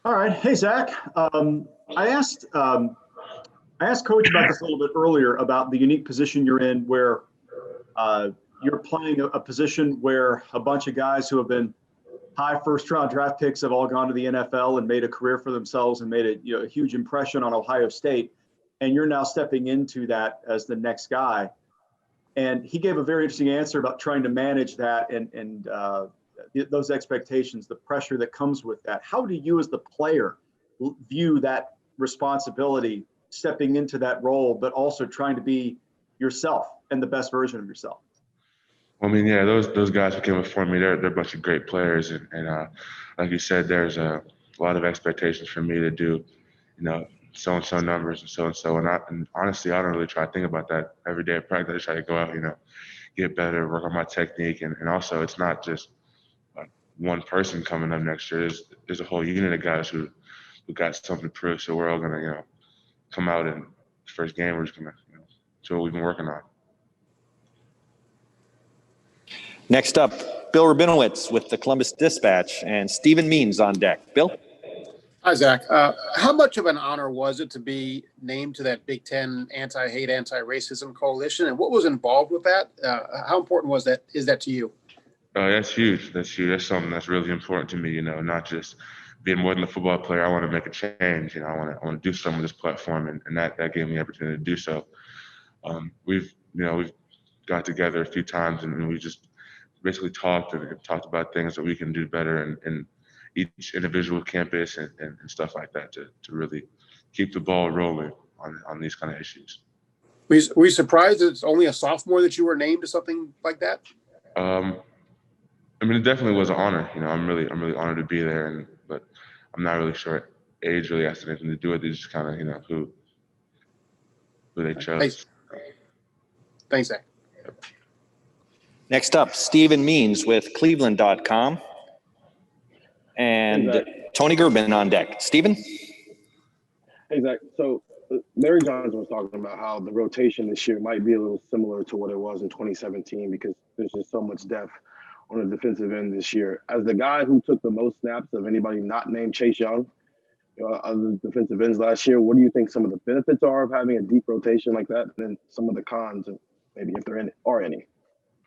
All right. Hey, Zach. I asked I asked Coach about this a little bit earlier about the unique position you're in, where uh, you're playing a position where a bunch of guys who have been high first round draft picks have all gone to the NFL and made a career for themselves and made a huge impression on Ohio State, and you're now stepping into that as the next guy. And he gave a very interesting answer about trying to manage that and those expectations, the pressure that comes with that. How do you, as the player, view that responsibility, stepping into that role, but also trying to be yourself and the best version of yourself? I mean, yeah, those guys who came before me, they're a bunch of great players, and like you said, there's a lot of expectations for me to do, so and so numbers and so and so, and honestly, I don't really try to think about that every day of practice. I try to go out, get better, work on my technique, and also it's not just one person coming up next year. There's a whole unit of guys who got something to prove. So we're all gonna come out in the first game. We're just gonna show what we've been working on. Next up, Bill Rabinowitz with the Columbus Dispatch and Stephen Means on deck. Bill? Hi, Zach. How much of an honor was it to be named to that Big Ten anti-hate, anti-racism coalition, and what was involved with that? How important is that to you? That's huge. That's huge. That's something that's really important to me. Not just being more than a football player. I want to make a change. I want to do something with this platform, and that gave me the opportunity to do so. We've got together a few times, and we just basically talked about things that we can do better in each individual campus and stuff like that to really keep the ball rolling on these kind of issues. Were you surprised that it's only a sophomore that you were named to something like that? I mean, it definitely was an honor. I'm really honored to be there, but I'm not really sure age really has anything to do with it. It's just kind of who they chose. Thanks, Zach. Yep. Next up, Stephen Means with Cleveland.com and Tony Gerben on deck. Stephen? Hey, Zach. So Larry Johnson was talking about how the rotation this year might be a little similar to what it was in 2017 because there's just so much depth on the defensive end this year. As the guy who took the most snaps of anybody not named Chase Young, other defensive ends last year, what do you think some of the benefits are of having a deep rotation like that, and then some of the cons, maybe if there are any?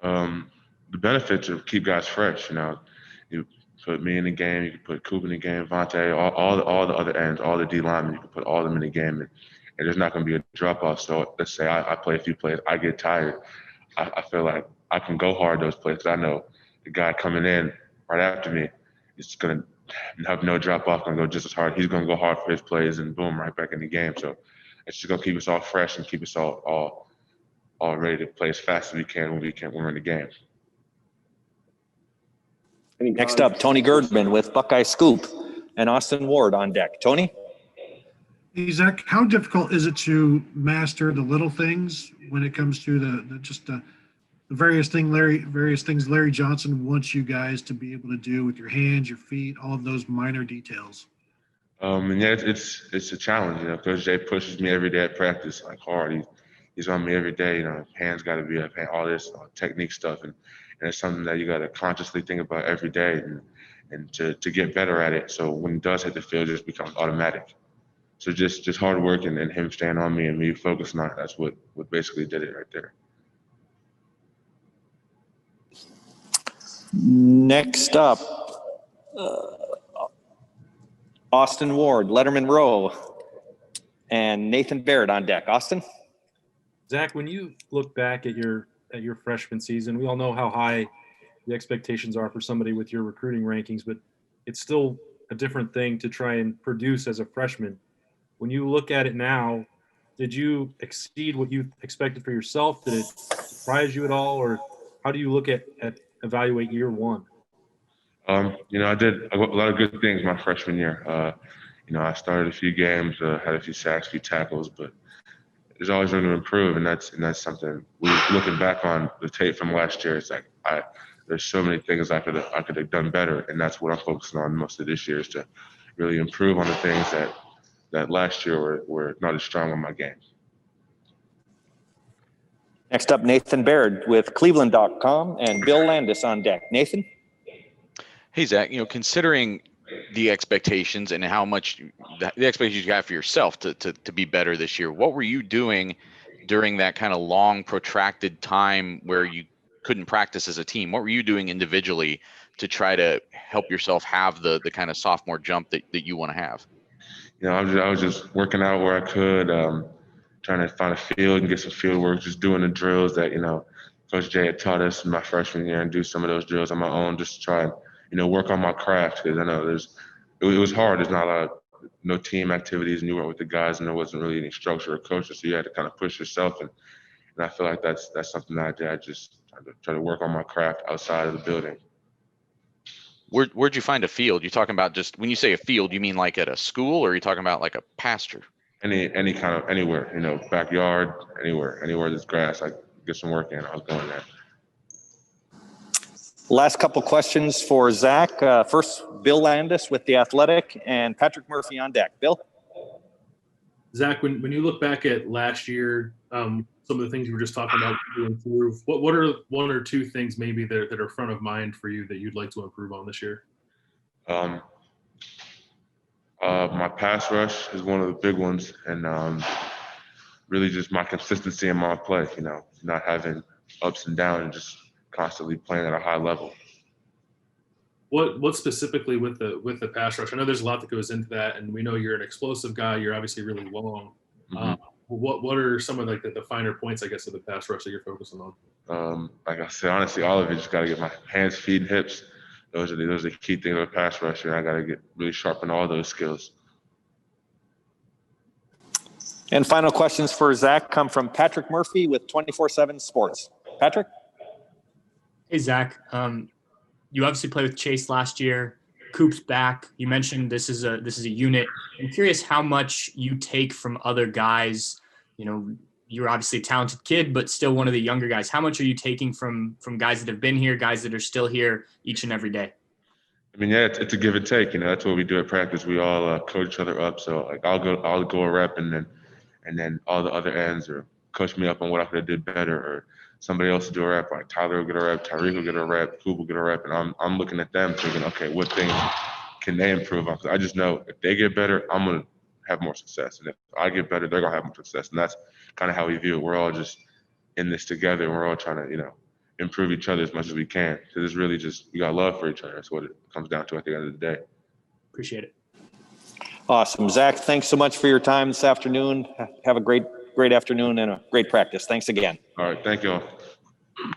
The benefits are keep guys fresh. You put me in the game, you can put Coop in the game, Vontae, all the other ends, all the D linemen, you can put all of them in the game, and there's not going to be a drop off. So let's say I play a few plays, I get tired. I feel like I can go hard those plays because I know the guy coming in right after me is going to have no drop off, going to go just as hard. He's going to go hard for his plays, and boom, right back in the game. So it's just going to keep us all fresh and keep us all ready to play as fast as we can when we're in the game. Next up, Tony Girdman with Buckeye Scoop and Austin Ward on deck. Tony? Hey, Zach, how difficult is it to master the little things when it comes to the various things Larry Johnson wants you guys to be able to do with your hands, your feet, all of those minor details? And yeah, it's a challenge. Coach Jay pushes me every day at practice, like hard. He's on me every day. Hands got to be up, all this technique stuff, and it's something that you got to consciously think about every day, and to get better at it. So when it does hit the field, it just becomes automatic. So just hard work and him staying on me and me focusing on it. That's what basically did it right there. Next up, Austin Ward, Letterman Row, and Nathan Baird on deck. Austin? Zach, when you look back at your freshman season, we all know how high the expectations are for somebody with your recruiting rankings, but it's still a different thing to try and produce as a freshman. When you look at it now, did you exceed what you expected for yourself? Did it surprise you at all, or how do you look at evaluate year one? I did a lot of good things my freshman year. I started a few games, had a few sacks, a few tackles, but there's always room to improve, and that's something. Looking back on the tape from last year, it's like there's so many things I could have done better, and that's what I'm focusing on most of this year is to really improve on the things that last year were not as strong on my game. Next up, Nathan Baird with Cleveland.com and Bill Landis on deck. Nathan? Hey, Zach, considering the expectations and how much the expectations you have for yourself to be better this year. What were you doing during that kind of long, protracted time where you couldn't practice as a team? What were you doing individually to try to help yourself have the kind of sophomore jump that you want to have? You know, I was just working out where I could, trying to find a field and get some field work, just doing the drills that, you know, Coach Jay had taught us in my freshman year, and do some of those drills on my own just to try and, you know, work on my craft, because I know it was hard. There's not a lot of, no team activities, and you weren't with the guys, and there wasn't really any structure or coaches, so you had to kind of push yourself. And I feel like that's something that I did. I just try to work on my craft outside of the building. Where'd you find a field? You're talking about, just when you say a field, you mean like at a school, or are you talking about like a pasture? Any kind of anywhere, you know, backyard, anywhere there's grass, I get some work in. I was going there. Last couple questions for Zach. First, Bill Landis with The Athletic, and Patrick Murphy on deck. Bill? Zach, when you look back at last year, some of the things you were just talking about to improve, what are one or two things maybe that are front of mind for you that you'd like to improve on this year? My pass rush is one of the big ones, and really just my consistency in my play, you know, not having ups and downs and just constantly playing at a high level. What specifically with the pass rush? I know there's a lot that goes into that, and we know you're an explosive guy. You're obviously really long. Mm-hmm. What are some of like the finer points, I guess, of the pass rush that you're focusing on? Like I said, honestly, all of it, just got to get my hands, feet, and hips. Those are the key things of a pass rusher. I got to get really sharp in all those skills. And final questions for Zach come from Patrick Murphy with 24/7 Sports. Patrick? Hey, Zach. You obviously played with Chase last year. Coop's back. You mentioned this is a unit. I'm curious how much you take from other guys. You know, you're obviously a talented kid, but still one of the younger guys. How much are you taking from guys that have been here, guys that are still here each and every day? I mean, yeah, it's a give and take. You know, that's what we do at practice. We all coach each other up. So like I'll go a rep, and then all the other ends or coach me up on what I could have did better, or somebody else will do a rep. Like Tyler will get a rep, Tyreek will get a rep, Coop will get a rep, and I'm looking at them thinking, okay, what things can they improve on? Because I just know if they get better, I'm gonna have more success, and if I get better, they're gonna have more success. And that's kind of how we view it. We're all just in this together, and we're all trying to, you know, improve each other as much as we can. Because it's really just, we got love for each other. That's what it comes down to at the end of the day. Appreciate it. Awesome. Zach, thanks so much for your time this afternoon. Have a great afternoon and a great practice. Thanks again. All right, thank you all.